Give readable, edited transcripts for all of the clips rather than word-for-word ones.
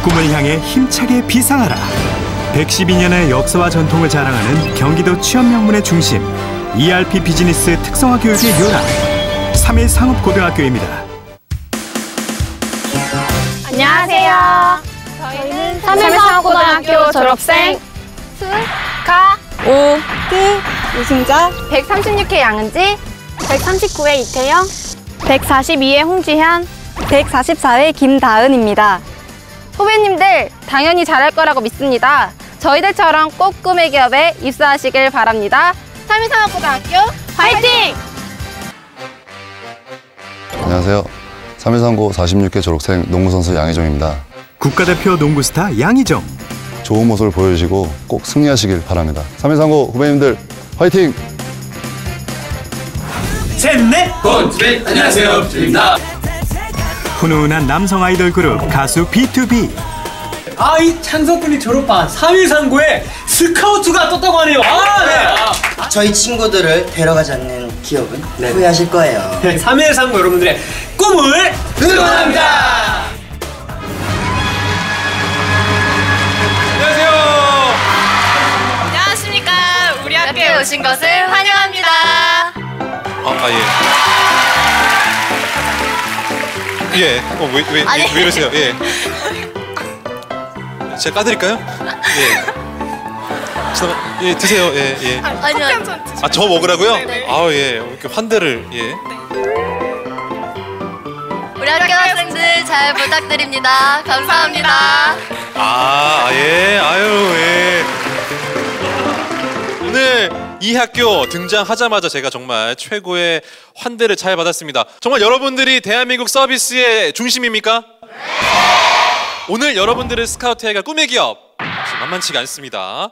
꿈을 향해 힘차게 비상하라. 112년의 역사와 전통을 자랑하는 경기도 취업 명문의 중심 ERP 비즈니스 특성화 교육의 요람 3일 상업고등학교입니다. 안녕하세요. 저희는 3일 상업고등학교 졸업생 수가 오띠 유승자 136회 양은지 139회 이태영 142회 홍지현 144회 김다은입니다. 후배님들 당연히 잘할 거라고 믿습니다. 저희들처럼 꼭 꿈의 기업에 입사하시길 바랍니다. 3일 상업고등학교 화이팅! 안녕하세요. 3.139 46회 졸업생 농구선수 양희종입니다. 국가대표 농구스타 양희종. 좋은 모습을 보여주시고 꼭 승리하시길 바랍니다. 3.139 후배님들 화이팅! 셋넷 곤트맨 안녕하세요 주입니다. 훈훈한 남성 아이돌 그룹 가수 B2B. 이 창석군이 졸업한 3.139에 스카우트가 떴다고 하네요. 네. 저희 친구들을 데려가지 않는 기업은 후회하실 거예요. 3.139 여러분들의 꿈을 응원합니다. 안녕하세요. 안녕하십니까. 우리 학교에 오신 것을 환영합니다. 예. 왜 이러세요? 예. 제가 까드릴까요? 예. 잠깐만, 예, 드세요. 예, 예. 아니요. 저 먹으라고요? 네. 예. 이렇게 환대를, 예. 우리 학교 학생들 잘 부탁드립니다. 감사합니다. 예. 아유, 예. 오늘 이 학교 등장하자마자 제가 정말 최고의 환대를 잘 받았습니다. 정말 여러분들이 대한민국 서비스의 중심입니까? 오늘 여러분들의 스카우트회가 꿈의 기업 만만치가 않습니다.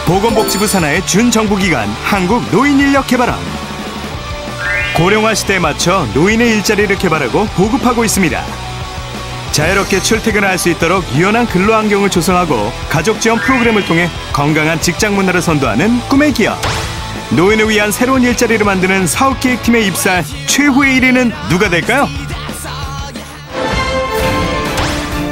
보건복지부 산하의 준정부기관 한국노인인력개발원. 고령화 시대에 맞춰 노인의 일자리를 개발하고 보급하고 있습니다. 자유롭게 출퇴근을 할 수 있도록 유연한 근로환경을 조성하고 가족 지원 프로그램을 통해 건강한 직장 문화를 선도하는 꿈의 기업. 노인을 위한 새로운 일자리를 만드는 사업기획팀에 입사한 최후의 1위는 누가 될까요?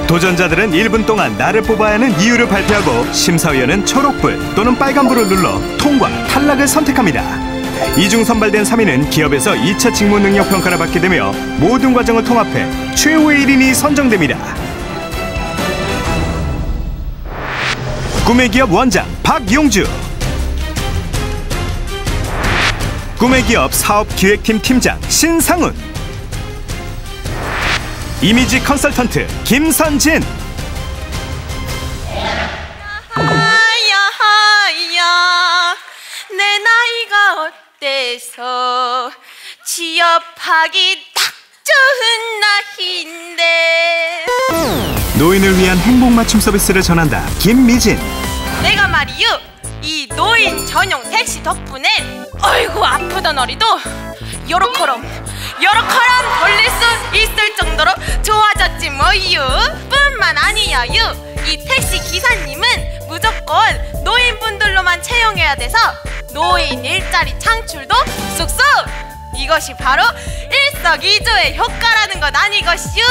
도전자들은 1분 동안 나를 뽑아야 하는 이유를 발표하고 심사위원은 초록불 또는 빨간불을 눌러 통과, 탈락을 선택합니다. 이중 선발된 3위는 기업에서 2차 직무 능력 평가를 받게 되며 모든 과정을 통합해 최후의 1인이 선정됩니다. 꿈의 기업 원장 박용주, 꿈의 기업 사업기획팀 팀장 신상훈, 이미지 컨설턴트 김선진. 하야 내 나이가 어때서 취업하기 딱 좋은 나이인데. 노인을 위한 행복 맞춤 서비스를 전한다 김미진. 내가 말이유 이 노인 전용 택시 덕분에 어이구 아프던 허리도 요렇게럼 벌릴 수 있을 정도로 좋아졌지 뭐유. 뿐만 아니야유 이 택시 기사님은 무조건 노인분들로만 채용해야 돼서 노인 일자리 창출도 쑥쑥. 이것이 바로 일석이조의 효과라는 것 아니것이유.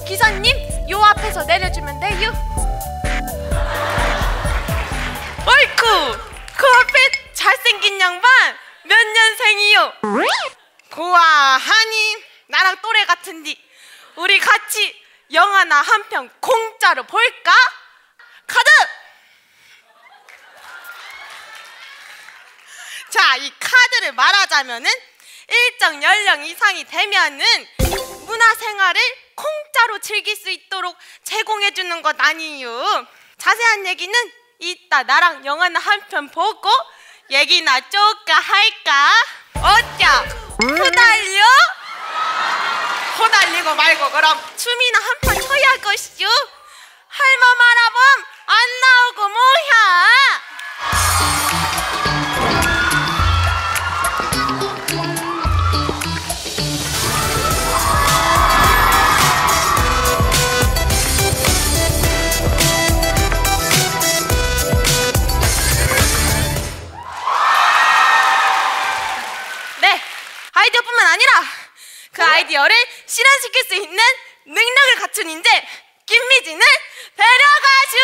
기사님 요 앞에서 내려주면 돼유. 어이쿠 그 앞에 잘생긴 양반 몇 년생이요? 고아하니 나랑 또래 같은디 우리 같이 영화나 한 편 공짜로 볼까? 카드! 자, 이 카드를 말하자면은 일정 연령 이상이 되면은 문화생활을 공짜로 즐길 수 있도록 제공해주는 것 아니유. 자세한 얘기는 이따 나랑 영화나 한 편 보고 얘기나 쪼까 할까? 어쩌? 후달려? 호달리고 말고 그럼 춤이나 한 판 춰야 할 것이유. 할머 말아봄 안 나오고 그 아이디어를 실현시킬 수 있는 능력을 갖춘 인재 김미진을 데려가슈.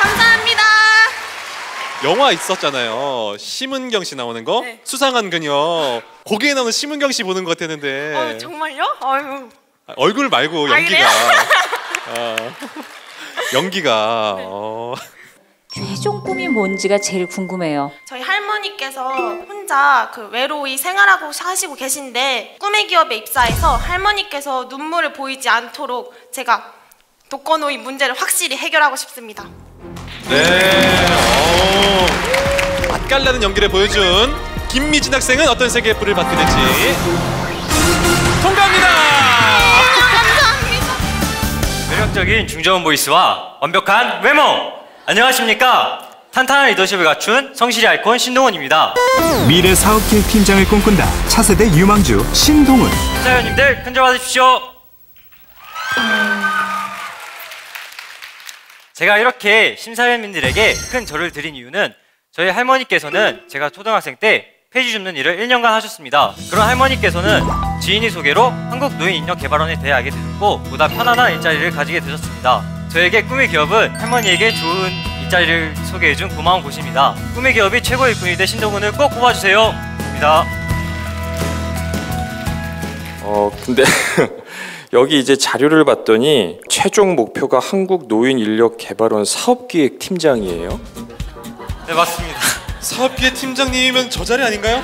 감사합니다. 영화 있었잖아요. 심은경 씨 나오는 거. 네. 수상한 그녀. 거기에 나오는 심은경 씨 보는 것 같았는데. 정말요? 아유. 얼굴 말고 아, 연기가. 연기가. 최종 꿈이 뭔지가 제일 궁금해요. 저희 할머니께서 혼자 그 외로이 생활하고 하시고 계신데 꿈의 기업에 입사해서 할머니께서 눈물을 보이지 않도록 제가 독거노인 문제를 확실히 해결하고 싶습니다. 네. 맛깔나는 연기를 보여준 김미진 학생은 어떤 세계의 불을 받게 될지 통과합니다. 감사합니다. 매력적인 중저음 보이스와 완벽한 외모! 안녕하십니까? 탄탄한 리더십을 갖춘 성실의 아이콘 신동훈입니다. 미래 사업기획 팀장을 꿈꾼다. 차세대 유망주 신동훈. 심사위원님들 큰 절 받으십시오. 제가 이렇게 심사위원님들에게 큰 절을 드린 이유는 저희 할머니께서는 제가 초등학생 때 폐지 줍는 일을 1년간 하셨습니다. 그런 할머니께서는 지인이 소개로 한국노인인력개발원에 대학에 되셨고 보다 편안한 일자리를 가지게 되셨습니다. 저에게 꿈의 기업은 할머니에게 좋은 일자리를 소개해준 고마운 곳입니다. 꿈의 기업이 최고의 일꾼이 될 신동훈을 꼭 뽑아주세요. 감사합니다. 근데 여기 이제 자료를 봤더니 최종 목표가 한국노인인력개발원 사업기획팀장이에요? 네, 맞습니다. 사업기획 팀장님이면 저 자리 아닌가요?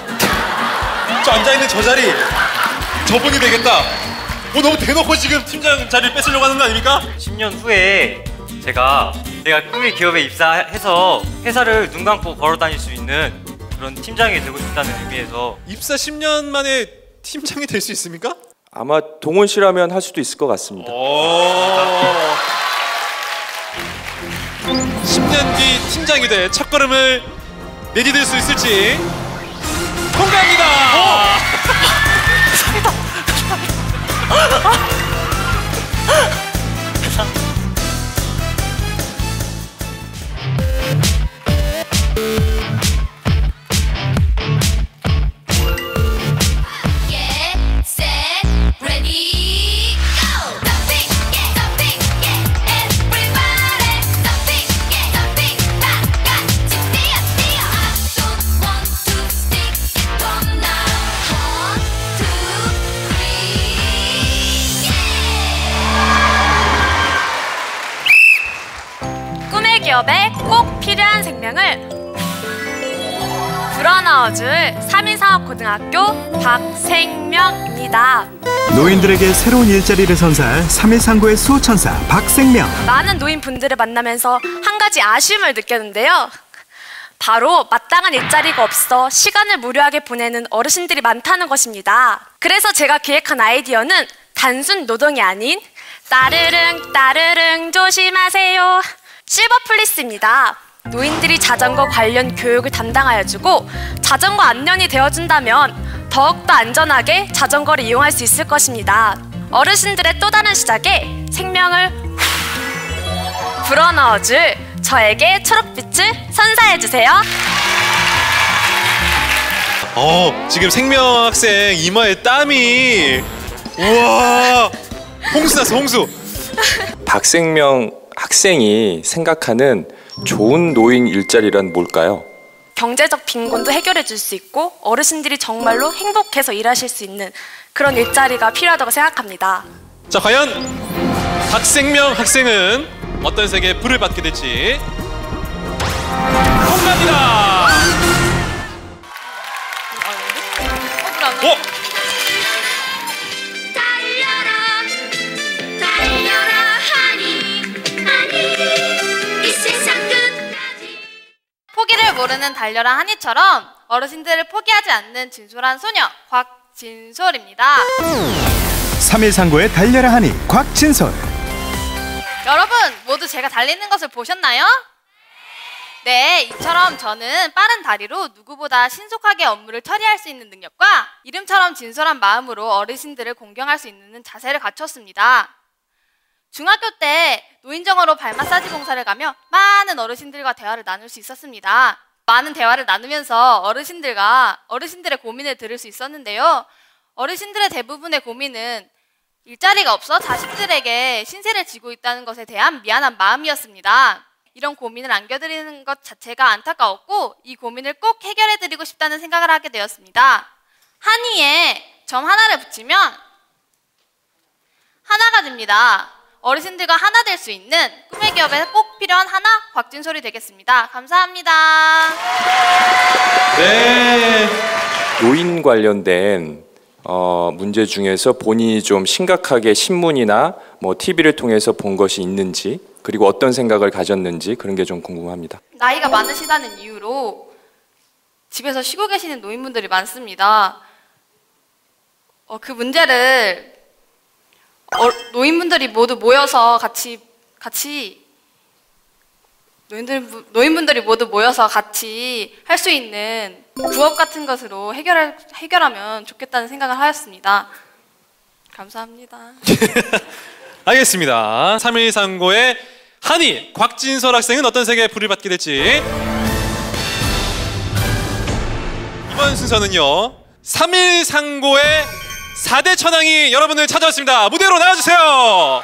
저 앉아있는 저 자리 저분이 되겠다. 너무 대놓고 지금 팀장 자리를 뺏으려고 하는 거 아닙니까? 10년 후에 제가 꿈의 기업에 입사해서 회사를 눈 감고 걸어 다닐 수 있는 그런 팀장이 되고 싶다는 의미에서. 입사 10년 만에 팀장이 될 수 있습니까? 아마 동훈 씨라면 할 수도 있을 것 같습니다. 10년 뒤 팀장이 될 첫걸음을 내디딜 수 있을지 통과합니다. 기업에 꼭 필요한 생명을 불어넣어줄 3.145고등학교 박생명입니다. 노인들에게 새로운 일자리를 선사할 3.139의 수호천사 박생명. 많은 노인분들을 만나면서 한 가지 아쉬움을 느꼈는데요. 바로 마땅한 일자리가 없어 시간을 무료하게 보내는 어르신들이 많다는 것입니다. 그래서 제가 기획한 아이디어는 단순 노동이 아닌 따르릉 따르릉 조심하세요 실버플리스입니다. 노인들이 자전거 관련 교육을 담당하여주고 자전거 안전이 되어준다면 더욱더 안전하게 자전거를 이용할 수 있을 것입니다. 어르신들의 또 다른 시작에 생명을 불어넣어줄 저에게 초록빛을 선사해주세요. 지금 생명 학생 이마에 땀이 우와 홍수 났어 홍수. 박생명 학생이 생각하는 좋은 노인 일자리란 뭘까요? 경제적 빈곤도 해결해 줄 수 있고 어르신들이 정말로 행복해서 일하실 수 있는 그런 일자리가 필요하다고 생각합니다. 자 과연 박생명 학생은 어떤 세계의 불을 받게 될지 통과합니다. 포기를 모르는 달려라 한이처럼 어르신들을 포기하지 않는 진솔한 소녀 곽진솔입니다. 3.139의 달려라 하니 곽진솔. 여러분 모두 제가 달리는 것을 보셨나요? 네, 이처럼 저는 빠른 다리로 누구보다 신속하게 업무를 처리할 수 있는 능력과 이름처럼 진솔한 마음으로 어르신들을 공경할 수 있는 자세를 갖췄습니다. 중학교 때 노인정으로 발 마사지 봉사를 가며 많은 어르신들과 대화를 나눌 수 있었습니다. 많은 대화를 나누면서 어르신들의 고민을 들을 수 있었는데요. 어르신들의 대부분의 고민은 일자리가 없어 자식들에게 신세를 지고 있다는 것에 대한 미안한 마음이었습니다. 이런 고민을 안겨드리는 것 자체가 안타까웠고 이 고민을 꼭 해결해드리고 싶다는 생각을 하게 되었습니다. 한이에 점 하나를 붙이면 하나가 됩니다. 어르신들과 하나 될 수 있는 꿈의 기업에 꼭 필요한 하나 곽진솔이 되겠습니다. 감사합니다. 네. 노인 관련된 문제 중에서 본인이 좀 심각하게 신문이나 뭐 TV를 통해서 본 것이 있는지, 그리고 어떤 생각을 가졌는지 그런 게 좀 궁금합니다. 나이가 많으시다는 이유로 집에서 쉬고 계시는 노인분들이 많습니다. 그 문제를 노인분들이 모두 모여서 노인분들이 모두 모여서 같이 할 수 있는 부업 같은 것으로 해결하면 좋겠다는 생각을 하였습니다. 감사합니다. 알겠습니다. 3139의 한이 곽진설 학생은 어떤 세계에 불을 받게 될지. 이번 순서는요, 3139의 4대 천왕이 여러분을 찾아왔습니다. 무대로 나와주세요.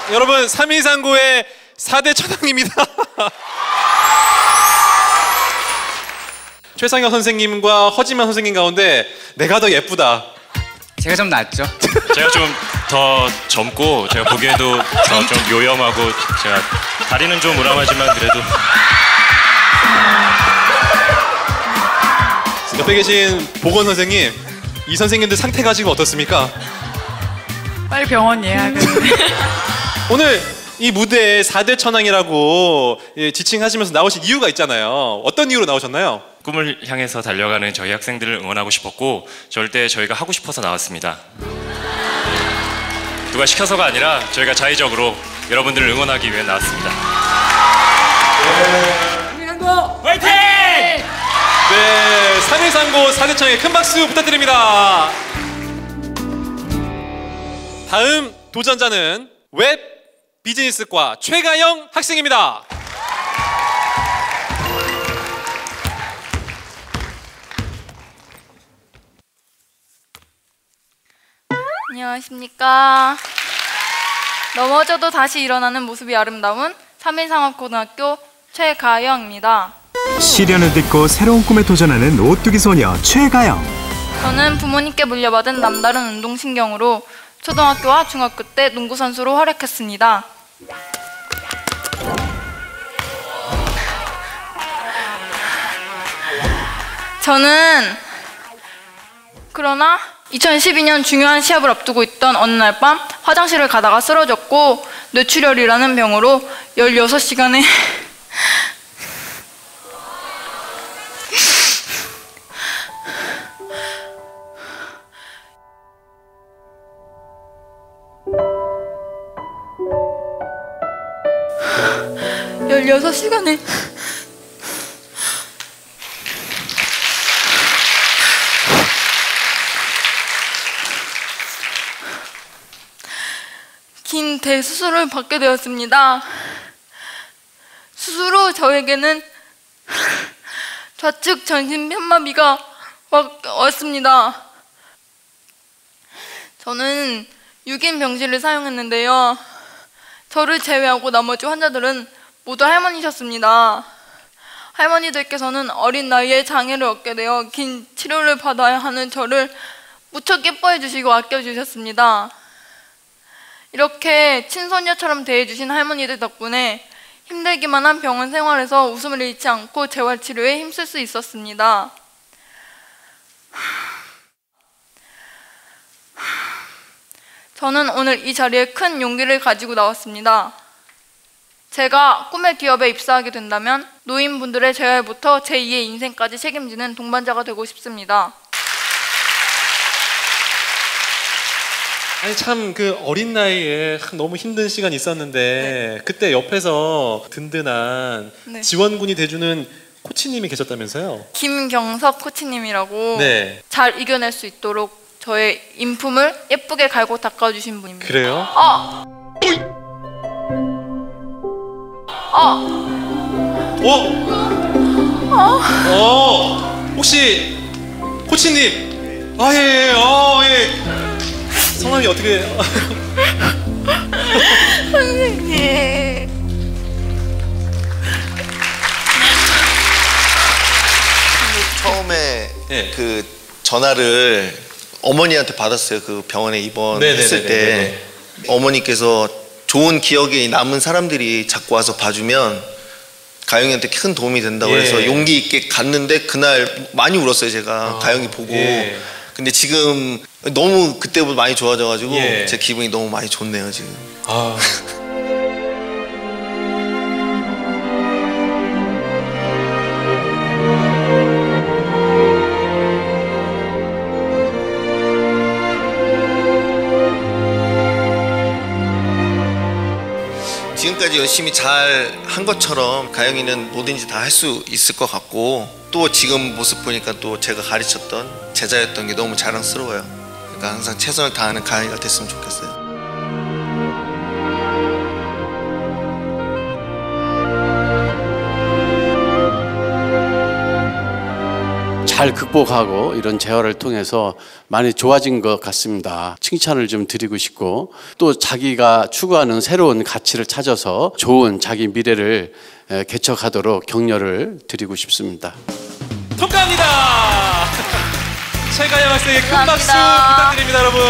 여러분, 3139의 4대 천왕입니다. 최상혁 선생님과 허지만 선생님 가운데 내가 더 예쁘다. 제가 좀 낫죠. 제가 좀 더 젊고 제가 보기에도 좀 요염하고, 제가 다리는 좀 우람하지만 그래도. 옆에 계신 보건 선생님, 이 선생님들 상태가 지금 어떻습니까? 빨리 병원 예약을. 오늘 이 무대에 4대 천왕이라고 지칭하시면서 나오신 이유가 있잖아요. 어떤 이유로 나오셨나요? 꿈을 향해서 달려가는 저희 학생들을 응원하고 싶었고, 절대 저희가 하고 싶어서 나왔습니다. 누가 시켜서가 아니라 저희가 자의적으로 여러분들을 응원하기 위해 나왔습니다. 3139 화이팅! 네, 3139 4대 천왕에 큰 박수 부탁드립니다. 다음 도전자는 웹 비즈니스과 최가영 학생입니다. 안녕하십니까. 넘어져도 다시 일어나는 모습이 아름다운 3일상업고등학교 최가영입니다. 시련을 딛고 새로운 꿈에 도전하는 오뚜기 소녀 최가영. 저는 부모님께 물려받은 남다른 운동신경으로 초등학교와 중학교 때 농구선수로 활약했습니다. 그러나 2012년 중요한 시합을 앞두고 있던 어느 날 밤 화장실을 가다가 쓰러졌고 뇌출혈이라는 병으로 16시간의 긴 대수술을 받게 되었습니다. 수술 후 저에게는 좌측 전신 편마비가 왔습니다. 저는 6인 병실을 사용했는데요. 저를 제외하고 나머지 환자들은 모두 할머니셨습니다. 할머니들께서는 어린 나이에 장애를 얻게 되어 긴 치료를 받아야 하는 저를 무척 예뻐해 주시고 아껴주셨습니다. 이렇게 친손녀처럼 대해주신 할머니들 덕분에 힘들기만 한 병원 생활에서 웃음을 잃지 않고 재활치료에 힘쓸 수 있었습니다. 저는 오늘 이 자리에 큰 용기를 가지고 나왔습니다. 제가 꿈의 기업에 입사하게 된다면 노인분들의 재활부터 제2의 인생까지 책임지는 동반자가 되고 싶습니다. 아니 참 그 어린 나이에 너무 힘든 시간이 있었는데 그때 옆에서 든든한 지원군이 돼주는 코치님이 계셨다면서요? 김경석 코치님이라고 네. 잘 이겨낼 수 있도록 저의 인품을 예쁘게 갈고 닦아주신 분입니다. 그래요? 혹시 코치님? 예. 성함이 어떻게? 선생님. 처음에 그 전화를 어머니한테 받았어요. 그 병원에 입원했을 때 어머니께서 좋은 기억에 남은 사람들이 자꾸 와서 봐주면 가영이한테 큰 도움이 된다고 해서 용기 있게 갔는데 그날 많이 울었어요. 제가 가영이 보고. 근데 지금 너무 그때보다 많이 좋아져가지고 제 기분이 너무 많이 좋네요 지금. 지금까지 열심히 잘 한 것처럼 가영이는 뭐든지 다 할 수 있을 것 같고 또 지금 모습 보니까 또 제가 가르쳤던 제자였던 게 너무 자랑스러워요. 그러니까 항상 최선을 다하는 가영이가 됐으면 좋겠어요. 잘 극복하고 이런 재활을 통해서 많이 좋아진 것 같습니다. 칭찬을 좀 드리고 싶고 또 자기가 추구하는 새로운 가치를 찾아서 좋은 자기 미래를 개척하도록 격려를 드리고 싶습니다. 통과합니다. 최가영 학생의 큰 박수 부탁드립니다, 여러분.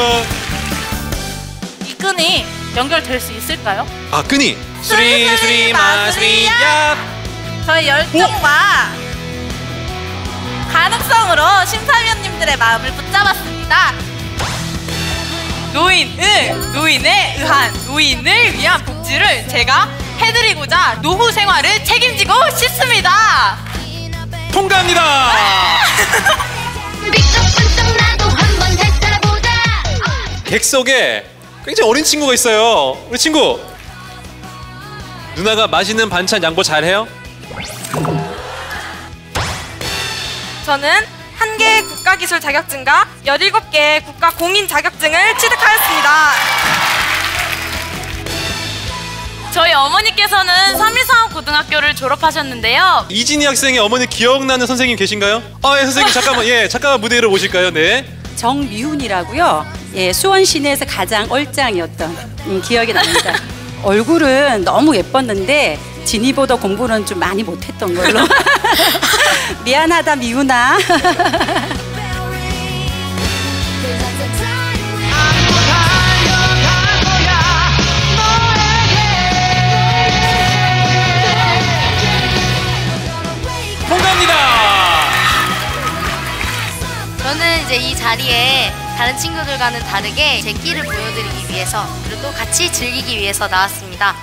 이 끈이 연결될 수 있을까요? 끈이 수리 마수리 야. 저의 열정과 가능성으로 심사위원님들의 마음을 붙잡았습니다. 노인에 의한 노인을 위한 복지를 제가 해드리고자 노후 생활을 책임지고 싶습니다. 통과합니다. 객석에 굉장히 어린 친구가 있어요. 우리 친구 누나가 맛있는 반찬 양보 잘해요? 저는 1개의 국가기술 자격증과 17개의 국가 공인 자격증을 취득하였습니다. 저희 어머니께서는 3.1상업 고등학교를 졸업하셨는데요. 이진희 학생의 어머니 기억나는 선생님 계신가요? 예, 선생님 잠깐만 무대로 오실까요? 네. 정미훈이라고요. 수원 시내에서 가장 얼짱이었던 기억이 납니다. 얼굴은 너무 예뻤는데 진이보다 공부는 좀 많이 못했던 걸로. 미안하다 미훈아. 통과합니다. 저는 이제 이 자리에 다른 친구들과는 다르게 제 끼를 보여드리기 위해서 그리고 또 같이 즐기기 위해서 나왔습니다.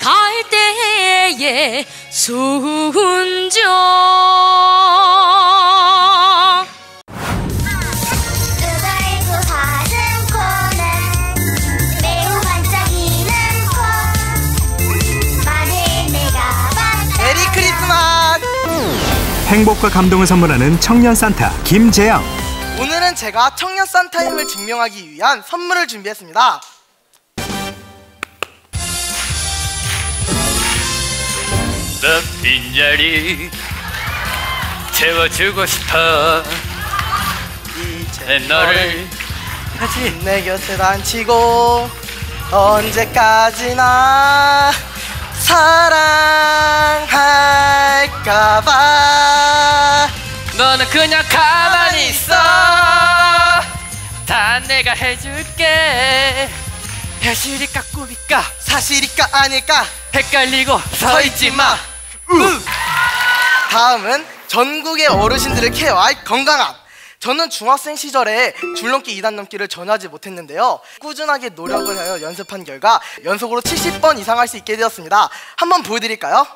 갈 때의 순정 메리 크리스마스! 행복과 감동을 선물하는 청년 산타 김재영. 오늘은 제가 청년 산타임을 증명하기 위한 선물을 준비했습니다. 너 빈자리 채워주고 싶어. 이제 너를 같이 내 곁에 앉히고 언제까지나 사랑할까봐. 너는 그냥 가만히 있어. 다 내가 해줄게. 현실일까 꿈일까 사실일까 아닐까 헷갈리고 서있지 마. 다음은 전국의 어르신들을 케어할 건강함. 저는 중학생 시절에 줄넘기 2단 넘기를 전혀 하지 못했는데요. 꾸준하게 노력을 하여 연습한 결과 연속으로 70번 이상 할 수 있게 되었습니다. 한번 보여드릴까요?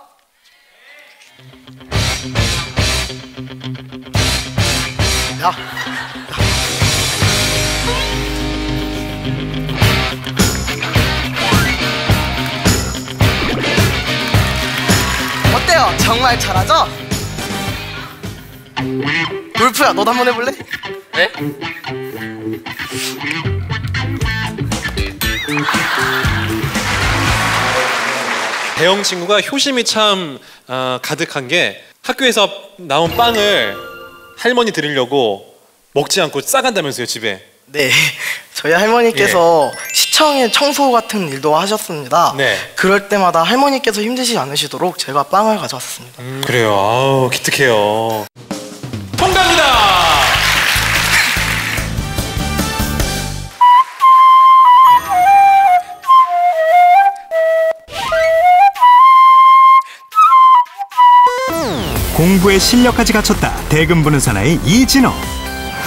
야. 어때요? 정말 잘하죠? 골프야, 너도 한번 해볼래? 네? 대영 친구가 효심이 참 가득한 게 학교에서 나온 빵을 할머니 드리려고 먹지 않고 싸간다면서요, 집에. 네, 저희 할머니께서 시청에 청소 같은 일도 하셨습니다. 네. 그럴 때마다 할머니께서 힘드시지 않으시도록 제가 빵을 가져왔습니다. 그래요. 아우, 기특해요. 통과입니다. 공부에 실력까지 갖췄다. 대금 부는 사나이 이진호.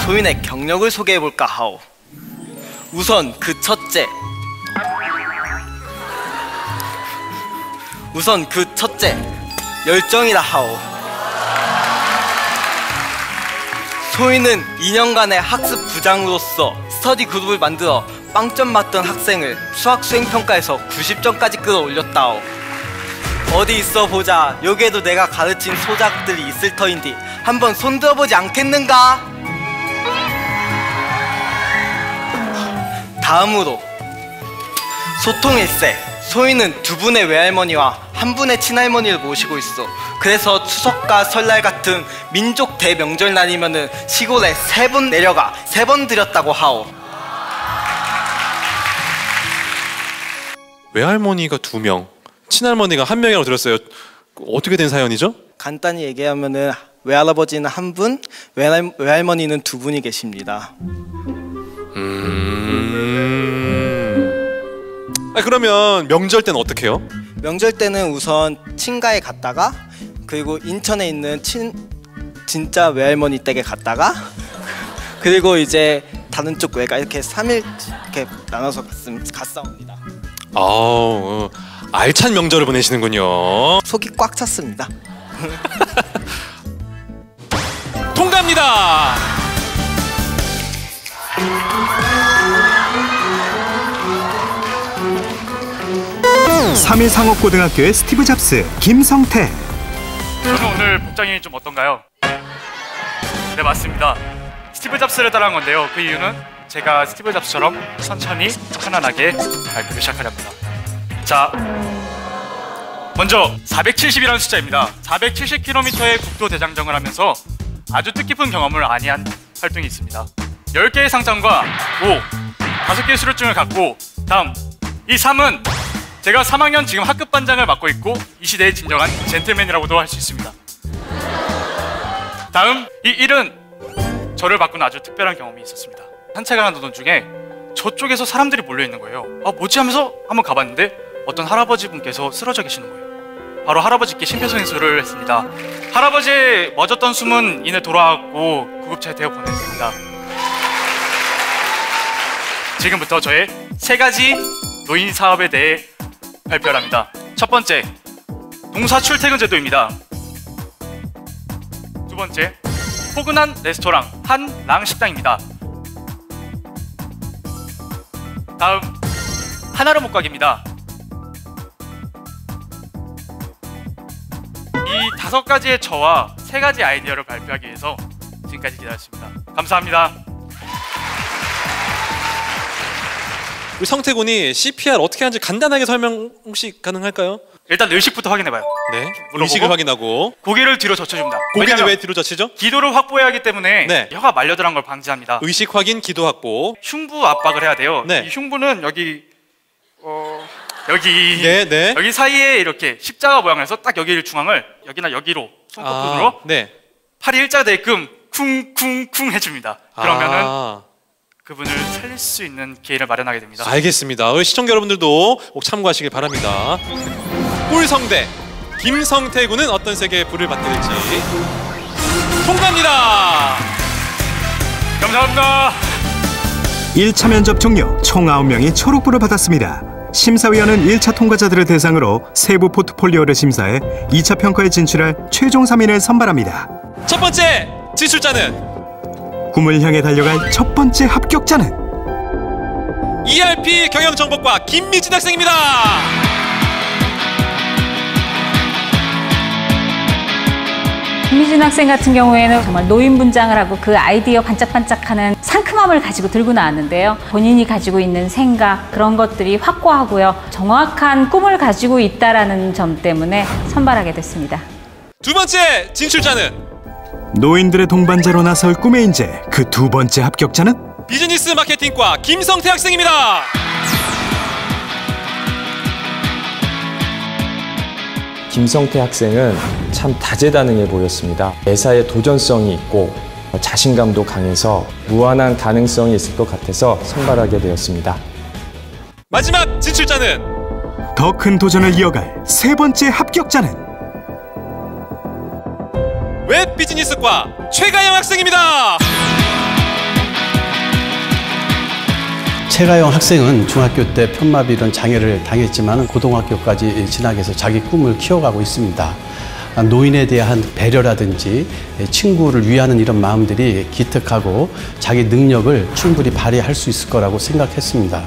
소인의 경력을 소개해볼까 하오. 우선 그 첫째, 열정이다 하오. 소인은 2년간의 학습 부장으로서 스터디 그룹을 만들어 빵점 맞던 학생을 수학 수행평가에서 90점까지 끌어올렸다오. 어디 있어 보자. 여기에도 내가 가르친 소작들이 있을 터인데 한번 손들어보지 않겠는가? 다음으로 소통일세. 소인은 2분의 외할머니와 1분의 친할머니를 모시고 있어. 그래서 추석과 설날 같은 민족 대명절 날이면은 시골에 3번 내려가 3번 드렸다고 하오. 외할머니가 2명, 친할머니가 1명이라고 들었어요. 어떻게 된 사연이죠? 간단히 얘기하면은 외할아버지는 1분, 외할머니는 2분이 계십니다. 그러면 명절 때는 어떻게 해요? 명절 때는 우선 친가에 갔다가, 그리고 인천에 있는 진짜 외할머니 댁에 갔다가, 그리고 이제 다른 쪽 외가 이렇게 3일 이렇게 나눠서 갔사옵니다. 알찬 명절을 보내시는군요. 속이 꽉 찼습니다. 통과입니다. 삼일상업고등학교의 스티브 잡스 김성태. 저는 오늘 복장이 좀 어떤가요? 네, 맞습니다. 스티브 잡스를 따라한 건데요. 그 이유는 제가 스티브 잡스처럼 천천히 편안하게 발표를 시작하렵니다. 자, 먼저 470이라는 숫자입니다. 470km의 국도 대장정을 하면서 아주 뜻깊은 경험을 안이한 활동이 있습니다. 10개의 상장과 5, 5개의 수료증을 갖고, 다음 이 3은 제가 3학년 지금 학급 반장을 맡고 있고 이 시대의 진정한 젠틀맨이라고도 할 수 있습니다. 다음 이 1은 저를 바꾼 아주 특별한 경험이 있었습니다. 산책을 하는 도중 저쪽에서 사람들이 몰려있는 거예요. 뭐지 하면서 한번 가봤는데 어떤 할아버지 분께서 쓰러져 계시는 거예요. 바로 할아버지께 심폐소생술을 했습니다. 할아버지의 멎었던 숨은 이내 돌아왔고 구급차에 대어 보냈습니다. 지금부터 저의 3가지 노인 사업에 대해 발표를 합니다. 첫 번째, 동사 출퇴근 제도입니다. 두 번째, 포근한 레스토랑 한랑 식당입니다. 다음, 하나로 못 가기입니다. 이 5가지의 저와 3가지 아이디어를 발표하기 위해서 지금까지 기다렸습니다. 감사합니다. 우리 성태군이 CPR 어떻게 하는지 간단하게 설명 혹시 가능할까요? 일단 의식부터 확인해봐요. 네, 의식을 확인하고 고개를 뒤로 젖혀줍니다. 고개는 왜 뒤로 젖히죠? 기도를 확보해야 하기 때문에 네. 혀가 말려들어간 걸 방지합니다. 의식 확인, 기도 확보. 흉부 압박을 해야 돼요. 네. 이 흉부는 여기 여기 네, 네. 여기 사이에 이렇게 십자가 모양을 해서 딱 여기 중앙을 여기나 여기로 손끝으로 네. 팔이 일자가 되게끔 쿵쿵쿵 해줍니다. 그러면은 그분을 살릴 수 있는 기회를 마련하게 됩니다. 알겠습니다. 우리 시청자 여러분들도 꼭 참고하시길 바랍니다. 꿀성대 김성태 군은 어떤 세계의 불을 받게 될지 통과합니다. 감사합니다. 1차 면접 종료 총 9명이 초록불을 받았습니다. 심사위원은 1차 통과자들을 대상으로 세부 포트폴리오를 심사해 2차 평가에 진출할 최종 3인을 선발합니다. 첫 번째 진출자는 꿈을 향해 달려갈 첫 번째 합격자는 ERP 경영정보과 김미진 학생입니다. 김미진 학생 같은 경우에는 정말 노인분장을 하고 그 아이디어 반짝반짝하는 상큼함을 가지고 들고 나왔는데요. 본인이 가지고 있는 생각, 그런 것들이 확고하고요. 정확한 꿈을 가지고 있다는 점 때문에 선발하게 됐습니다. 두 번째 진출자는 노인들의 동반자로 나설 꿈의 인재, 그 두 번째 합격자는 비즈니스 마케팅과 김성태 학생입니다. 김성태 학생은 참 다재다능해 보였습니다. 매사에 도전성이 있고 자신감도 강해서 무한한 가능성이 있을 것 같아서 선발하게 되었습니다. 마지막 진출자는 더 큰 도전을 이어갈 세 번째 합격자는 웹 비즈니스과 최가영 학생입니다. 최가영 학생은 중학교 때 편마비 이런 장애를 당했지만 고등학교까지 진학해서 자기 꿈을 키워가고 있습니다. 노인에 대한 배려라든지 친구를 위하는 이런 마음들이 기특하고 자기 능력을 충분히 발휘할 수 있을 거라고 생각했습니다.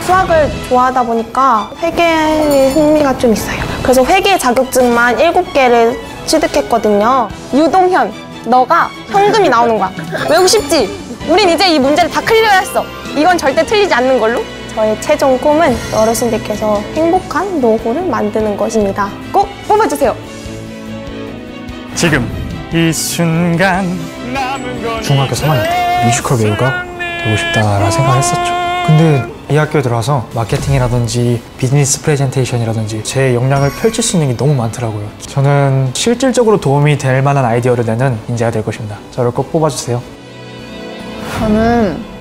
수학을 좋아하다 보니까 회계에 흥미가 좀 있어요. 그래서 회계 자격증만 7개를 취득했거든요. 유동현, 너가 현금이 나오는 거야. 외우고 싶지? 우린 이제 이 문제를 다 클리어했어. 이건 절대 틀리지 않는 걸로. 저의 최종 꿈은 어르신들께서 행복한 노후를 만드는 것입니다. 꼭 뽑아주세요. 지금 이 순간 중학교 3학년 때 뮤지컬 배우가 되고 싶다라는 생각을 했었죠. 근데 이 학교에 들어와서 마케팅이라든지 비즈니스 프레젠테이션이라든지 제 역량을 펼칠 수 있는 게 너무 많더라고요. 저는 실질적으로 도움이 될 만한 아이디어를 내는 인재가 될 것입니다. 저를 꼭 뽑아주세요. 저는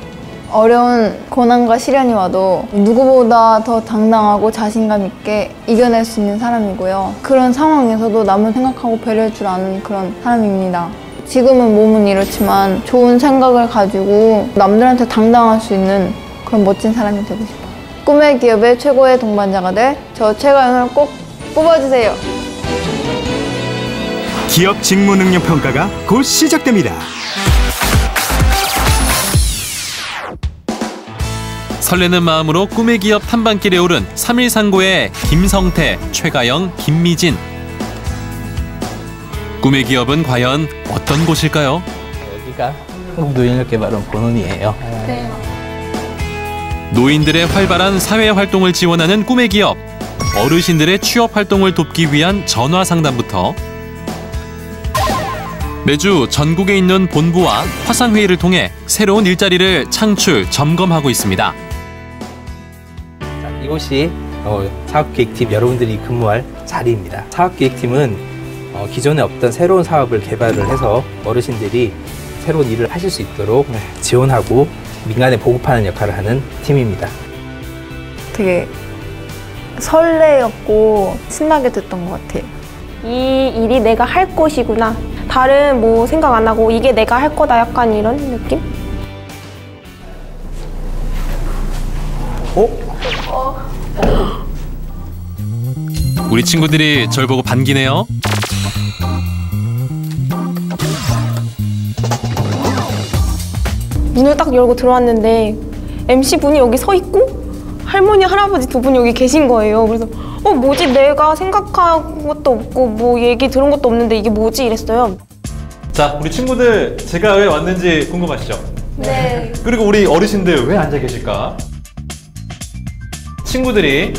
어려운 고난과 시련이 와도 누구보다 더 당당하고 자신감 있게 이겨낼 수 있는 사람이고요. 그런 상황에서도 남을 생각하고 배려할 줄 아는 그런 사람입니다. 지금은 몸은 이렇지만 좋은 생각을 가지고 남들한테 당당할 수 있는 그런 멋진 사람이 되고 싶어요. 꿈의 기업의 최고의 동반자가 될 저 최가영을 꼭 뽑아주세요. 기업 직무 능력 평가가 곧 시작됩니다. 설레는 마음으로 꿈의 기업 탐방길에 오른 3일 상고의 김성태, 최가영, 김미진. 꿈의 기업은 과연 어떤 곳일까요? 여기가 한국노인력개발원 본원이에요. 네. 노인들의 활발한 사회활동을 지원하는 꿈의 기업. 어르신들의 취업활동을 돕기 위한 전화상담부터 매주 전국에 있는 본부와 화상회의를 통해 새로운 일자리를 창출, 점검하고 있습니다. 이곳이 사업기획팀 여러분들이 근무할 자리입니다. 사업기획팀은 기존에 없던 새로운 사업을 개발을 해서 어르신들이 새로운 일을 하실 수 있도록 지원하고 민간에 보급하는 역할을 하는 팀입니다. 되게 설레였고 신나게 됐던 것 같아요. 이 일이 내가 할 것이구나. 다른 뭐 생각 안 하고 이게 내가 할 거다 약간 이런 느낌? 우리 친구들이 절 보고 반기네요. 문을 딱 열고 들어왔는데 MC분이 여기 서 있고 할머니, 할아버지 두 분이 여기 계신 거예요. 그래서 뭐지? 내가 생각한 것도 없고 뭐 얘기 들은 것도 없는데 이게 뭐지? 이랬어요. 자, 우리 친구들 제가 왜 왔는지 궁금하시죠? 네. 그리고 우리 어르신들 왜 앉아 계실까? 친구들이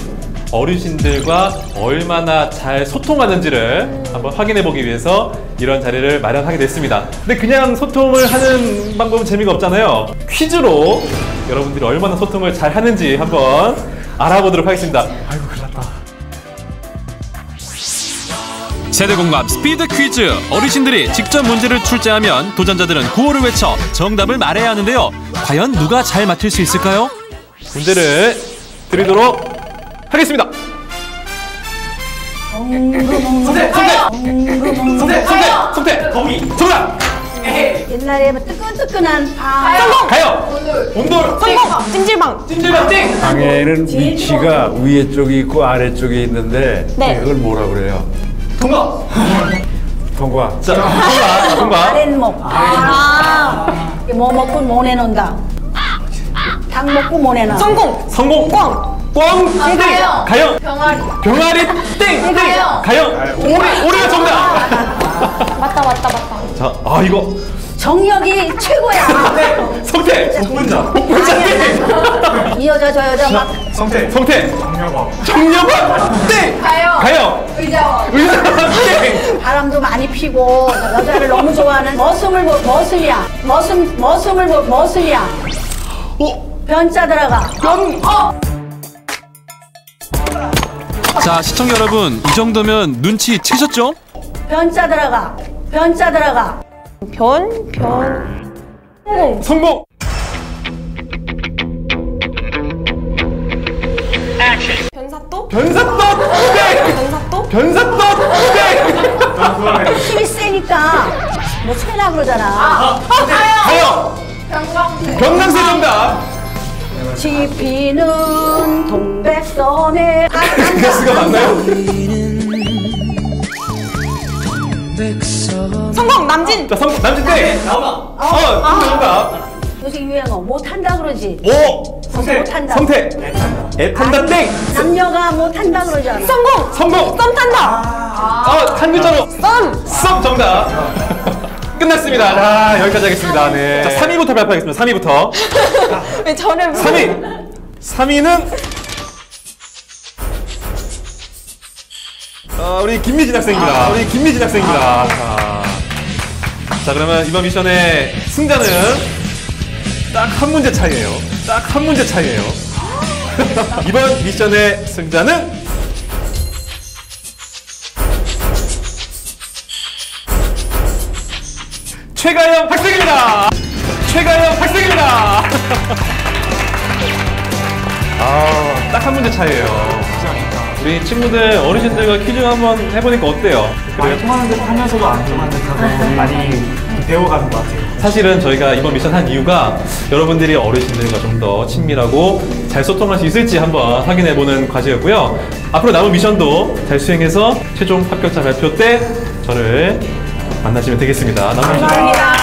어르신들과 얼마나 잘 소통하는지를 한번 확인해 보기 위해서 이런 자리를 마련하게 됐습니다. 근데 그냥 소통을 하는 방법은 재미가 없잖아요. 퀴즈로 여러분들이 얼마나 소통을 잘 하는지 한번 알아보도록 하겠습니다. 아이고, 큰일 났다. 세대공감 스피드 퀴즈. 어르신들이 직접 문제를 출제하면 도전자들은 구호를 외쳐 정답을 말해야 하는데요. 과연 누가 잘 맞힐 수 있을까요? 문제를 드리도록 하겠습니다. 성태 거기 정답. 옛날에 뜨끈뜨끈한 방. 성공. 가요. 온돌. 성공. 찜질방. 찜질방 띵. 방에는 위치가 위에 쪽이 있고 아래 쪽에 있는데 네. 그걸 뭐라 그래요? 통과. 통과. 자, 통과. 아랫목. 뭐 먹고 뭐 내놓는다. 닭 먹고 뭐 내놔. 성공. 꽝. 땡. 가영. 병아리 땡. 가영. 오리가 정답. 맞다. 자, 이거 정력이 최고야. 성태. 복분자 땡. 이 여자 저 여자 막. 성태. 정려원 땡. 가영. 의자원 땡. 바람도 많이 피고 여자를 너무 좋아하는 머슴이야. 머슴이야. 변자 들어가. 자, 시청자 여러분, 이 정도면 눈치 채셨죠? 변자 들어가. 성공. 변사또? 변사또 땡. 힘이 세니까 뭐 세나 그러잖아. 가영. 병랑세 정답. 지피는 동백섬에 가스가 맞나요? 성공. 남진. 자, 남진 땡. 정답. 요새 유행어 못한다 그러지. 오. 성태. 애탄다 땡. 남녀가 못한다 그러잖아. 성공. 썸 탄다. 한 글자로. 썸 정답. 끝났습니다. 자, 여기까지 하겠습니다. 네. 자, 3위부터 발표하겠습니다. 3위부터. 왜 저를 3위는 우리 김미진 학생입니다. 자, 그러면 이번 미션의 승자는 딱 한 문제 차이예요. 이번 미션의 승자는 최가영 학생입니다. 딱 한 문제 차이예요. 우리 친구들 어르신들과 퀴즈 한번 해보니까 어때요? 많이 통하는 듯 하면서도 안 통하는 듯하고 많이 배워가는 것 같아요. 사실은 저희가 이번 미션 한 이유가 여러분들이 어르신들과 좀 더 친밀하고 잘 소통할 수 있을지 한번 확인해보는 과제였고요. 앞으로 남은 미션도 잘 수행해서 최종 합격자 발표 때 저를 만나시면 되겠습니다. 감사합니다.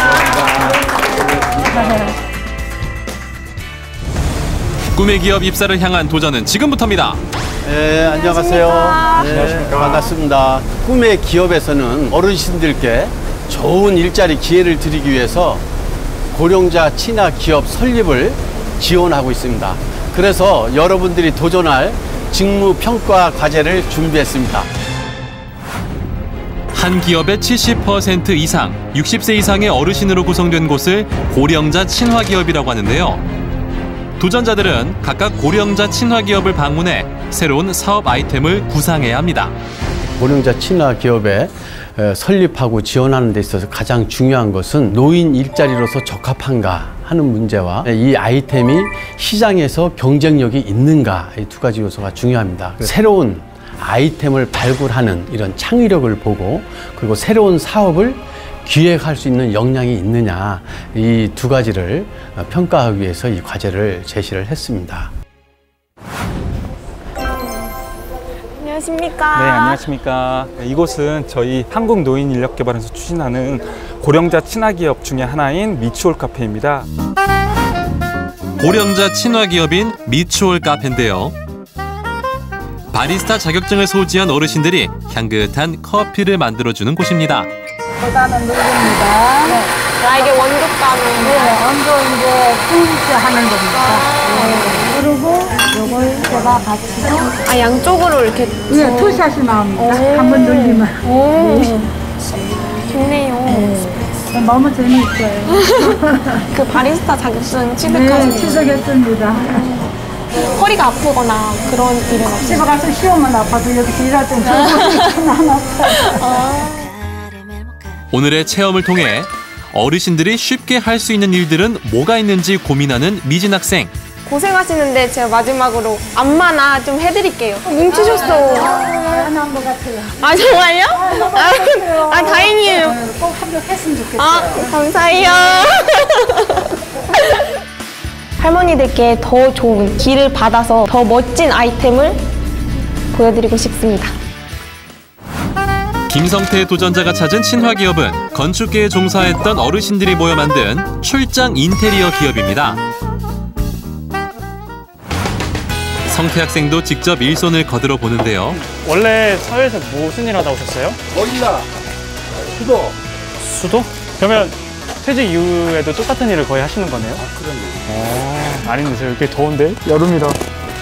꿈의 기업 입사를 향한 도전은 지금부터입니다. 네, 안녕하세요. 안녕하십니까. 반갑습니다. 꿈의 기업에서는 어르신들께 좋은 일자리 기회를 드리기 위해서 고령자 친화 기업 설립을 지원하고 있습니다. 그래서 여러분들이 도전할 직무 평가 과제를 준비했습니다. 한 기업의 70% 이상, 60세 이상의 어르신으로 구성된 곳을 고령자 친화 기업이라고 하는데요. 도전자들은 각각 고령자 친화 기업을 방문해 새로운 사업 아이템을 구상해야 합니다. 고령자 친화 기업에 설립하고 지원하는 데 있어서 가장 중요한 것은 노인 일자리로서 적합한가 하는 문제와 이 아이템이 시장에서 경쟁력이 있는가, 이 두 가지 요소가 중요합니다. 새로운 아이템을 발굴하는 이런 창의력을 보고, 그리고 새로운 사업을 기획할 수 있는 역량이 있느냐, 이 두 가지를 평가하기 위해서 이 과제를 제시를 했습니다. 안녕하십니까. 네, 안녕하십니까. 이곳은 저희 한국노인인력개발원에서 추진하는 고령자 친화기업 중에 하나인 미추홀 카페입니다. 고령자 친화 기업인 미추홀 카페인데요. 바리스타 자격증을 소지한 어르신들이 향긋한 커피를 만들어주는 곳입니다. 보다는 누구입니다. 네. 나에게 원두 따는. 네, 원두 이제 풍기스 하는 겁니다. 그리고 요걸 제가 같이 양쪽으로 이렇게. 네, 투샷이 나옵니다. 한번 돌리면. 좋네요. 네. 너무 재미있어요. 그 바리스타 자격증 취득하신. 네, 취득했습니다. 허리가 아프거나 그런 일은 없어요? 집에 가서 쉬우면 아파도 여기서 일할 때는 안 아파요. 오늘의 체험을 통해 어르신들이 쉽게 할 수 있는 일들은 뭐가 있는지 고민하는 미진 학생. 고생하시는데 제가 마지막으로 안마나 좀 해드릴게요. 뭉치셨어. 잘한 것 같아요. 아, 정말요? 다행이에요. 꼭 합격했으면 좋겠어요. 아, 감사해요. 할머니들께 더 좋은 길을 받아서 더 멋진 아이템을 보여드리고 싶습니다. 김성태 도전자가 찾은 친화 기업은 건축계에 종사했던 어르신들이 모여 만든 출장 인테리어 기업입니다. 성태 학생도 직접 일손을 거들어 보는데요. 원래 사회에서 무슨 일 하다 오셨어요? 몰라. 수도. 수도? 그러면 퇴직 이후에도 똑같은 일을 거의 하시는 거네요? 그럼요. 아닌데요. 이렇게 더운데? 여름이라.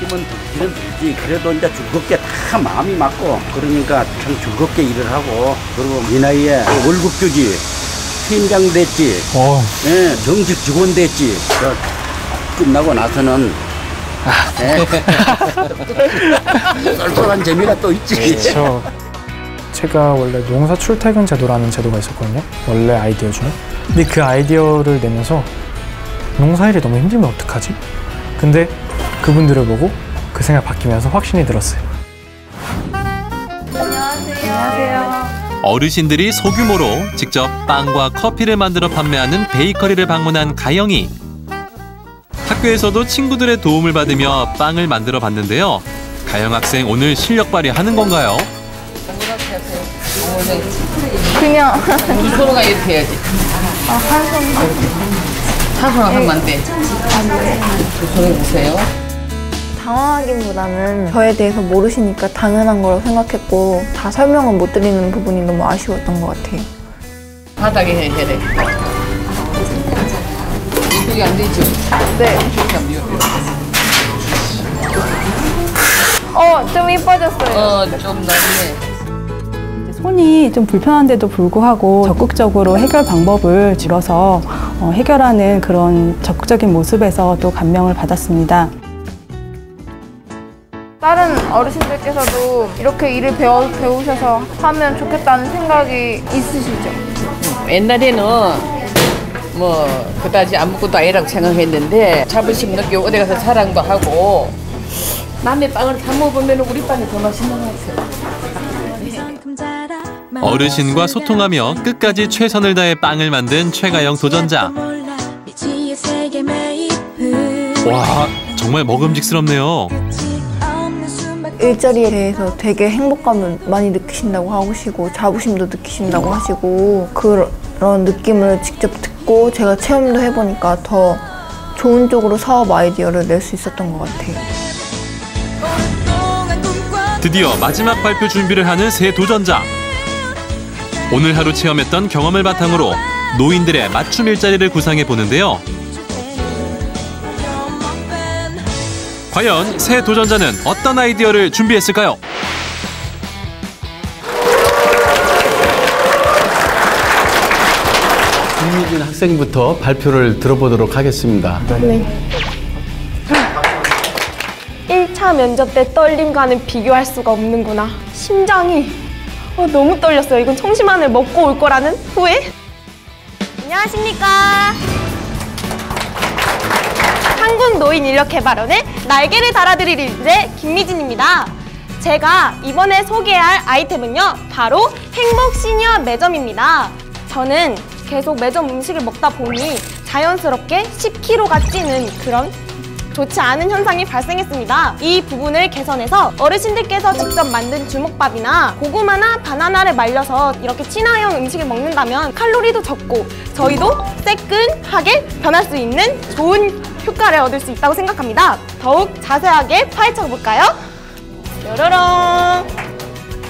힘은 들기는 들지. 그래도 이제 즐겁게 다 마음이 맞고 그러니까 참 즐겁게 일을 하고 그리고 이 나이에 월급 주지. 팀장 됐지. 예, 정식 직원 됐지. 끝나고 나서는 쏠쏠한 재미가 또 있지. 그렇죠. 제가 원래 농사 출퇴근 제도라는 제도가 있었거든요. 원래 아이디어 중에. 근데 그 아이디어를 내면서 농사일이 너무 힘들면 어떡하지? 근데 그분들을 보고 그 생각 바뀌면서 확신이 들었어요. 안녕하세요. 어르신들이 소규모로 직접 빵과 커피를 만들어 판매하는 베이커리를 방문한 가영이. 학교에서도 친구들의 도움을 받으며 빵을 만들어 봤는데요. 가영 학생 오늘 실력 발휘하는 건가요? 그냥 손으로 이렇게 해야지. 한 손으로 하면 안 돼. 두 손에 보세요. 당황하기보다는 저에 대해서 모르시니까 당연한 거라고 생각했고 다 설명을 못 드리는 부분이 너무 아쉬웠던 것 같아요. 바닥에 해야 돼. 이쪽이 안 되죠? 네. 좀 이뻐졌어요. 좀 낫네. 손이 좀 불편한데도 불구하고 적극적으로 해결 방법을 들어서 해결하는 그런 적극적인 모습에서 또 감명을 받았습니다. 다른 어르신들께서도 이렇게 일을 배우셔서 하면 좋겠다는 생각이 있으시죠? 옛날에는 뭐 그다지 아무것도 아니라고 생각했는데 자부심 느끼고 어디 가서 자랑도 하고 남의 빵을 다 먹으면 우리 빵이 더 맛있는 것 같아요. 어르신과 소통하며 끝까지 최선을 다해 빵을 만든 최가영 도전자. 와, 정말 먹음직스럽네요. 일자리에 대해서 되게 행복감을 많이 느끼신다고 하시고 자부심도 느끼신다고 하시고 그런 느낌을 직접 듣고 제가 체험도 해보니까 더 좋은 쪽으로 사업 아이디어를 낼 수 있었던 것 같아요. 드디어 마지막 발표 준비를 하는 새 도전자. 오늘 하루 체험했던 경험을 바탕으로 노인들의 맞춤 일자리를 구상해 보는데요. 과연 새 도전자는 어떤 아이디어를 준비했을까요? 김미진 학생부터 발표를 들어보도록 하겠습니다. 네. 1차 면접 때 떨림과는 비교할 수가 없는구나. 심장이 너무 떨렸어요. 이건 청심환을 먹고 올 거라는 후회? 안녕하십니까. 한국노인인력개발원의 날개를 달아드릴 인재 김미진입니다. 제가 이번에 소개할 아이템은요, 바로 행복 시니어 매점입니다. 저는 계속 매점 음식을 먹다 보니 자연스럽게 10kg가 찌는 그런 좋지 않은 현상이 발생했습니다. 이 부분을 개선해서 어르신들께서 직접 만든 주먹밥이나 고구마나 바나나를 말려서 이렇게 친화형 음식을 먹는다면 칼로리도 적고 저희도 새끈하게 변할 수 있는 좋은 효과를 얻을 수 있다고 생각합니다. 더욱 자세하게 파헤쳐 볼까요? 뾰로롱!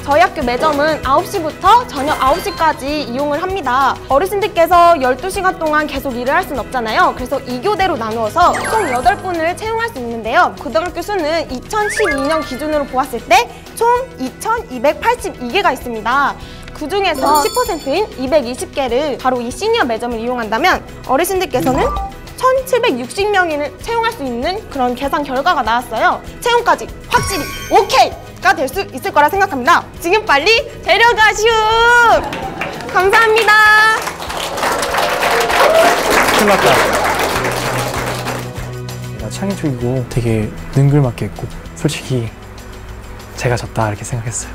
저희 학교 매점은 9시부터 저녁 9시까지 이용을 합니다. 어르신들께서 12시간 동안 계속 일을 할 수는 없잖아요. 그래서 2교대로 나누어서 총 8분을 채용할 수 있는데요. 고등학교 수는 2012년 기준으로 보았을 때 총 2,282개가 있습니다. 그 중에서 10%인 220개를 바로 이 시니어 매점을 이용한다면 어르신들께서는 1,760명을 채용할 수 있는 그런 계산 결과가 나왔어요. 채용까지 확실히 오케이! 가 될 수 있을 거라 생각합니다. 지금 빨리 데려가시오! 감사합니다. 큰일 났다. 창의적이고 되게 능글맞게 했고 솔직히 제가 졌다 이렇게 생각했어요.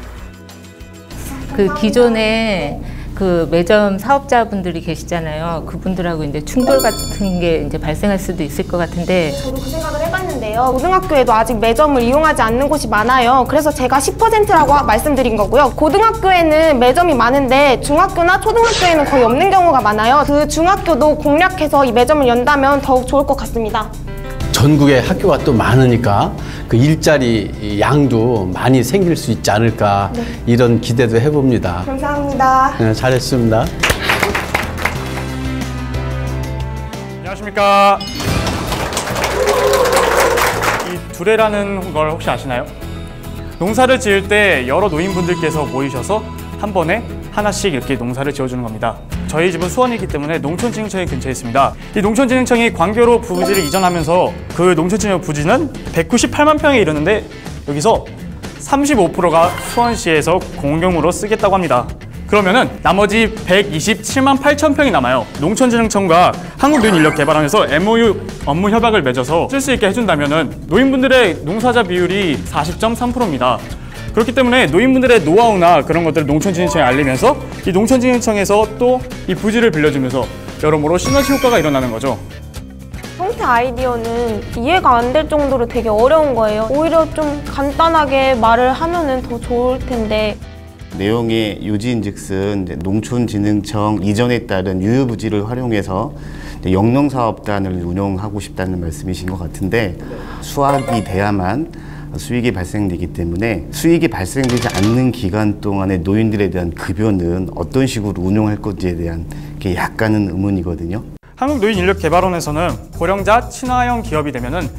그 기존에 그 매점 사업자분들이 계시잖아요. 그분들하고 이제 충돌 같은 게 이제 발생할 수도 있을 것 같은데. 저도 그 생각을 해봤는데요. 고등학교에도 아직 매점을 이용하지 않는 곳이 많아요. 그래서 제가 10%라고 말씀드린 거고요. 고등학교에는 매점이 많은데 중학교나 초등학교에는 거의 없는 경우가 많아요. 그 중학교도 공략해서 이 매점을 연다면 더욱 좋을 것 같습니다. 전국에 학교가 또 많으니까 그 일자리 양도 많이 생길 수 있지 않을까 네. 이런 기대도 해봅니다. 감사합니다. 네, 잘했습니다. 안녕하십니까. 이 두레라는 걸 혹시 아시나요? 농사를 지을 때 여러 노인분들께서 모이셔서 한 번에 하나씩 이렇게 농사를 지어주는 겁니다. 저희 집은 수원이기 때문에 농촌진흥청이 근처에 있습니다. 이 농촌진흥청이 광교로 부지를 이전하면서 그 농촌진흥 부지는 198만 평에 이르는데 여기서 35%가 수원시에서 공용으로 쓰겠다고 합니다. 그러면은 나머지 127만 8천 평이 남아요. 농촌진흥청과 한국노인인력개발원에서 MOU 업무 협약을 맺어서 쓸 수 있게 해준다면은 노인분들의 농사자 비율이 40.3%입니다. 그렇기 때문에 노인분들의 노하우나 그런 것들을 농촌진흥청에 알리면서 이 농촌진흥청에서 또 이 부지를 빌려주면서 여러모로 시너지 효과가 일어나는 거죠. 형태 아이디어는 이해가 안 될 정도로 되게 어려운 거예요. 오히려 좀 간단하게 말을 하면은 더 좋을 텐데. 내용의 요지인즉슨 농촌진흥청 이전에 따른 유효부지를 활용해서 영농사업단을 운영하고 싶다는 말씀이신 것 같은데 수확이 돼야만 수익이 발생되기 때문에 수익이 발생되지 않는 기간 동안에 노인들에 대한 급여는 어떤 식으로 운용할 건지에 대한 게 약간은 의문이거든요. 한국노인인력개발원에서는 고령자 친화형 기업이 되면은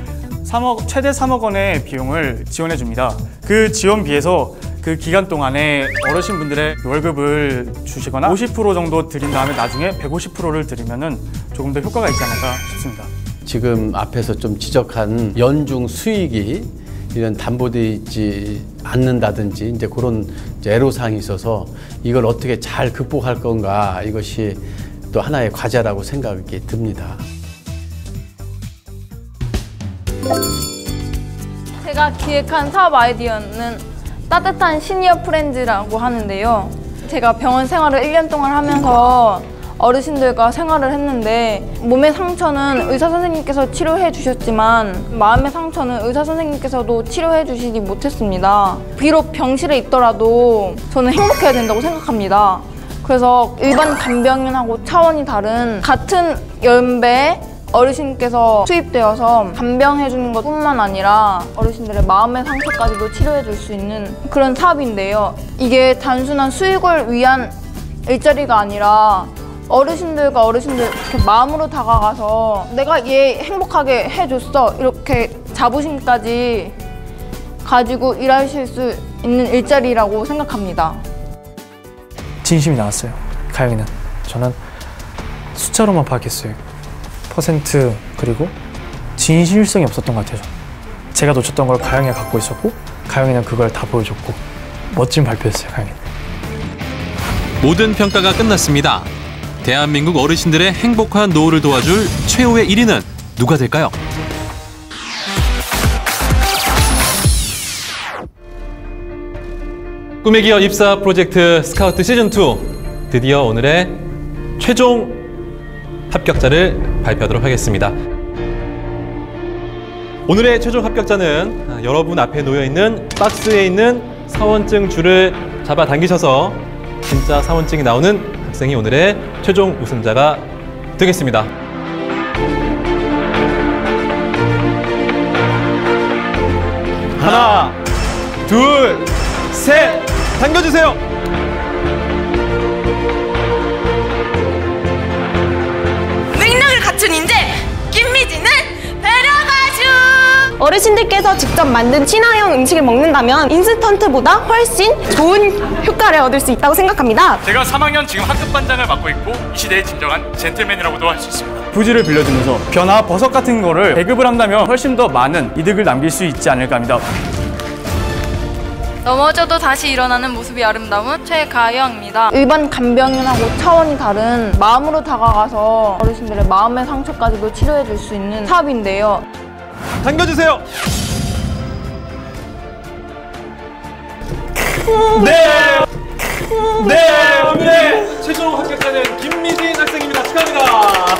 최대 3억 원의 비용을 지원해 줍니다. 그 지원비에서 그 기간 동안에 어르신분들의 월급을 주시거나 50% 정도 드린 다음에 나중에 150%를 드리면은 조금 더 효과가 있지 않을까 싶습니다. 지금 앞에서 좀 지적한 연중 수익이 이런 담보되어 있지 않는다든지 이제 그런 애로사항이 있어서 이걸 어떻게 잘 극복할 건가 이것이 또 하나의 과제라고 생각이 듭니다. 제가 기획한 사업 아이디어는 따뜻한 시니어 프렌즈라고 하는데요. 제가 병원 생활을 1년 동안 하면서 어르신들과 생활을 했는데 몸의 상처는 의사 선생님께서 치료해 주셨지만 마음의 상처는 의사 선생님께서도 치료해 주시지 못했습니다. 비록 병실에 있더라도 저는 행복해야 된다고 생각합니다. 그래서 일반 간병인하고 차원이 다른 같은 연배의 어르신께서 투입되어서 간병해 주는 것뿐만 아니라 어르신들의 마음의 상처까지도 치료해 줄 수 있는 그런 사업인데요. 이게 단순한 수익을 위한 일자리가 아니라 어르신들과 어르신들 이렇게 마음으로 다가가서 내가 얘 행복하게 해줬어 이렇게 자부심까지 가지고 일하실 수 있는 일자리라고 생각합니다. 진심이 나왔어요. 가영이는. 저는 숫자로만 파악했어요. 퍼센트 그리고 진실성이 없었던 것 같아요. 제가 놓쳤던 걸 가영이가 갖고 있었고 가영이는 그걸 다 보여줬고 멋진 발표였어요. 가영이는. 모든 평가가 끝났습니다. 대한민국 어르신들의 행복한 노후를 도와줄 최후의 1위는 누가 될까요? 꿈의 기업 입사 프로젝트 스카우트 시즌2 드디어 오늘의 최종 합격자를 발표하도록 하겠습니다. 오늘의 최종 합격자는 여러분 앞에 놓여있는 박스에 있는 사원증 줄을 잡아당기셔서 진짜 사원증이 나오는 학생이 오늘의 최종 우승자가 되겠습니다. 하나, 둘, 셋! 당겨주세요! 능력을 갖춘 인재 김미진은 데려가슈. 어르신들께서 직접 만든 친화형 음식을 먹는다면 인스턴트보다 훨씬 좋은 효과를 얻을 수 있다고 생각합니다. 제가 3학년 지금 학급 반장을 맡고 있고 이 시대의 진정한 젠틀맨이라고도 할 수 있습니다. 부지를 빌려주면서 벼나 버섯 같은 거를 배급을 한다면 훨씬 더 많은 이득을 남길 수 있지 않을까 합니다. 넘어져도 다시 일어나는 모습이 아름다운 최가영입니다. 일반 간병인하고 차원이 다른 마음으로 다가가서 어르신들의 마음의 상처까지도 치료해 줄 수 있는 사업인데요. 당겨주세요. 네, 오늘의 최종 합격자는 김미진 학생입니다. 축하합니다.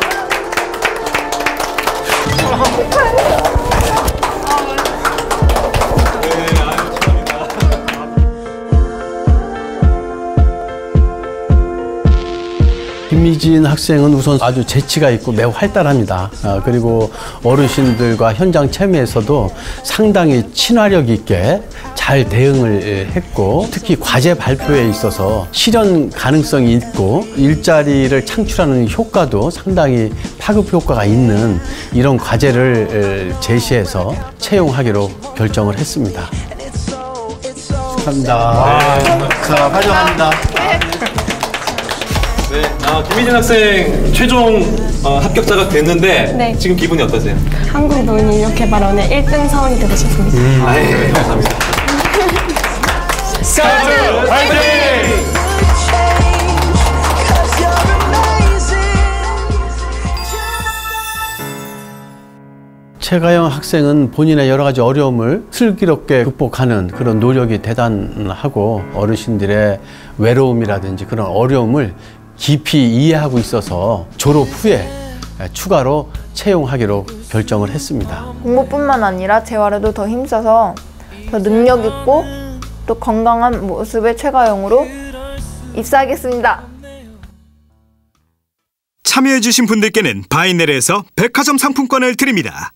김미진 학생은 우선 아주 재치가 있고 매우 활달합니다. 그리고 어르신들과 현장 참여에서도 상당히 친화력 있게 잘 대응을 했고, 특히 과제 발표에 있어서 실현 가능성이 있고 일자리를 창출하는 효과도 상당히 파급 효과가 있는 이런 과제를 제시해서 채용하기로 결정을 했습니다. 축하합니다. 자, 환영합니다. 네, 김미진 학생 최종 합격자가 됐는데 네. 지금 기분이 어떠세요? 한국노인인력개발원의 1등 사원이 되고 싶습니다. 네, 감사합니다. 스카우트 화이팅! 최가영 학생은 본인의 여러 가지 어려움을 슬기롭게 극복하는 그런 노력이 대단하고, 어르신들의 외로움이라든지 그런 어려움을 깊이 이해하고 있어서 졸업 후에 추가로 채용하기로 결정을 했습니다. 공부뿐만 아니라 재활에도 더 힘써서 더 능력 있고 또 건강한 모습의 최가영으로 입사하겠습니다. 참여해주신 분들께는 바이넬에서 백화점 상품권을 드립니다.